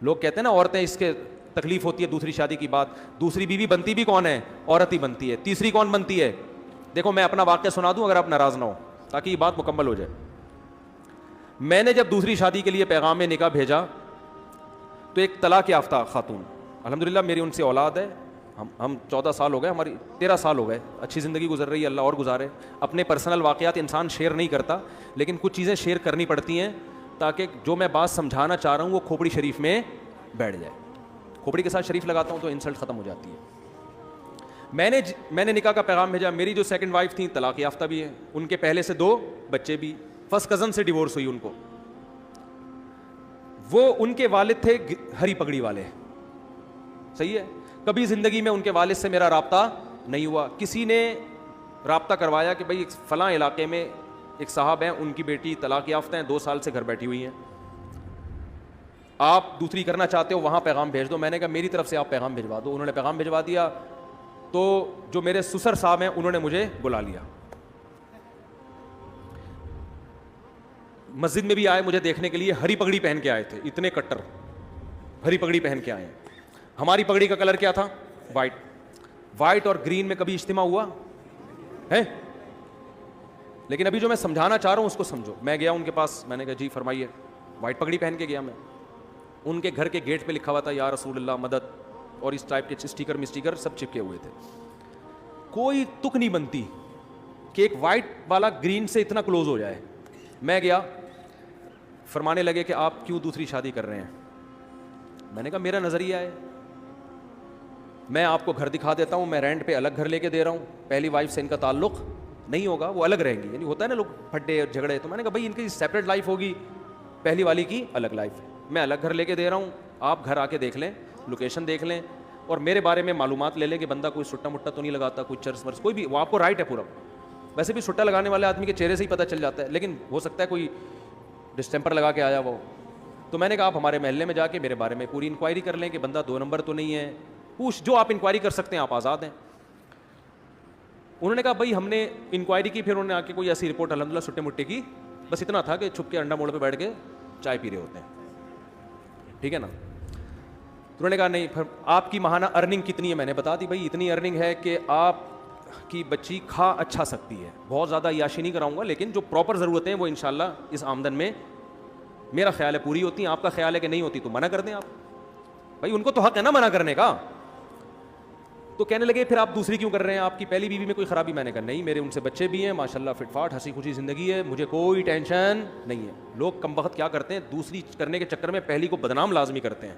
لوگ کہتے ہیں نا عورتیں اس کے تکلیف ہوتی ہے دوسری شادی کی بات, دوسری بیوی بنتی بھی کون ہے؟ عورت ہی بنتی ہے. تیسری کون بنتی ہے؟ دیکھو میں اپنا واقعہ سنا دوں اگر آپ ناراض نہ ہو تاکہ یہ بات مکمل ہو جائے. میں نے جب دوسری شادی کے لیے پیغام نکاح بھیجا تو ایک طلاق یافتہ خاتون, الحمدللہ میری ان سے اولاد ہے, ہم 14 سال ہو گئے, ہماری 13 سال ہو گئے, اچھی زندگی گزر رہی ہے, اللہ اور گزارے. اپنے پرسنل واقعات انسان شیئر نہیں کرتا, لیکن کچھ چیزیں شیئر کرنی پڑتی ہیں تاکہ جو میں بات سمجھانا چاہ رہا ہوں وہ کھوپڑی شریف میں بیٹھ جائے. کھوپڑی کے ساتھ شریف لگاتا ہوں تو انسلٹ ختم ہو جاتی ہے. میں نے نکاح کا پیغام بھیجا. میری جو سیکنڈ وائف تھیں طلاق یافتہ بھی ہیں, ان کے پہلے سے 2 بچے بھی. فرسٹ کزن سے ڈیورس ہوئی ان کو. وہ ان کے والد تھے ہری پگڑی والے, صحیح ہے. کبھی زندگی میں ان کے والد سے میرا رابطہ نہیں ہوا. کسی نے رابطہ کروایا کہ بھائی فلاں علاقے میں ایک صاحب ہیں, ان کی بیٹی طلاق یافتہ ہیں, 2 سال سے گھر بیٹھی ہوئی ہیں, آپ دوسری کرنا چاہتے ہو وہاں پیغام بھیج دو. میں نے کہا میری طرف سے آپ پیغام بھجوا دو. انہوں نے پیغام بھجوا دیا. تو جو میرے سسر صاحب ہیں انہوں نے مجھے بلا لیا, مسجد میں بھی آئے مجھے دیکھنے کے لیے. ہری پگڑی پہن کے آئے تھے, اتنے کٹر ہری پگڑی پہن کے آئے ہیں. ہماری پگڑی کا کلر کیا تھا؟ وائٹ اور گرین میں کبھی اجتماع ہوا ہے؟ لیکن ابھی جو میں سمجھانا چاہ رہا ہوں اس کو سمجھو. میں گیا ان کے پاس, میں نے کہا جی فرمائیے. وائٹ پگڑی پہن کے گیا میں. ان کے گھر کے گیٹ پہ لکھا ہوا تھا یا رسول اللہ مدد, اور اس ٹائپ کے اسٹیکر سب چپکے ہوئے تھے. کوئی تک نہیں بنتی کہ ایک وائٹ والا گرین سے اتنا کلوز ہو جائے. میں گیا, فرمانے لگے کہ آپ کیوں دوسری شادی کر رہے ہیں. میں نے کہا میرا نظریہ ہے, میں آپ کو گھر دکھا دیتا ہوں, میں رینٹ پہ الگ گھر لے کے دے رہا ہوں, پہلی وائف سے ان کا تعلق نہیں ہوگا, وہ الگ رہیں گی. یعنی ہوتا ہے نا لوگ پھڈے اور جھگڑے, تو میں نے کہا بھائی ان کی سیپریٹ لائف ہوگی, پہلی والی کی الگ لائف ہے. میں الگ گھر لے کے دے رہا ہوں, آپ گھر آ کے دیکھ لیں, لوکیشن دیکھ لیں, اور میرے بارے میں معلومات لے لیں کہ بندہ کوئی سٹا مٹا تو نہیں لگاتا, کوئی چرس ورس کوئی بھی, وہ آپ کو رائٹ ہے پورا. ویسے بھی سٹا لگانے والے آدمی کے چہرے سے ہی پتہ چل جاتا ہے, لیکن ہو سکتا ہے کوئی ڈسٹمپر لگا کے آیا وہ. تو میں نے کہا آپ ہمارے محلے میں جا کے میرے بارے میں پوری انکوائری کر لیں کہ بندہ 2 نمبر تو نہیں ہے, پوچھ جو آپ انکوائری کر سکتے ہیں, آپ آزاد ہیں. انہوں نے کہا بھائی ہم نے انکوائری کی. پھر انہوں نے آ کے کوئی ایسی رپورٹ الحمدللہ سٹے مٹے کی, بس اتنا تھا کہ چھپ کے انڈا موڑ پہ بیٹھ کے چائے پی رہے ہوتے ہیں, ٹھیک ہے نا. تو انہوں نے کہا نہیں, پھر آپ کی ماہانہ ارننگ کتنی ہے؟ میں نے بتا دی بھائی اتنی ارننگ ہے کہ آپ کی بچی کھا اچھا سکتی ہے. بہت زیادہ عیاشی نہیں کراؤں گا, لیکن جو پراپر ضرورتیں ہیں وہ انشاءاللہ اس آمدن میں میرا خیال ہے پوری ہوتی ہیں. آپ کا خیال ہے کہ نہیں ہوتی تو منع کر دیں آپ, بھائی ان کو تو حق ہے نا منع کرنے کا. تو کہنے لگے پھر آپ دوسری کیوں کر رہے ہیں, آپ کی پہلی بیوی میں کوئی خرابی؟ میں نے کہا نہیں, میرے ان سے بچے بھی ہیں ماشاءاللہ, فٹ فاٹ ہنسی خوشی زندگی ہے, مجھے کوئی ٹینشن نہیں ہے. لوگ کم وقت کیا کرتے ہیں, دوسری کرنے کے چکر میں پہلی کو بدنام لازمی کرتے ہیں.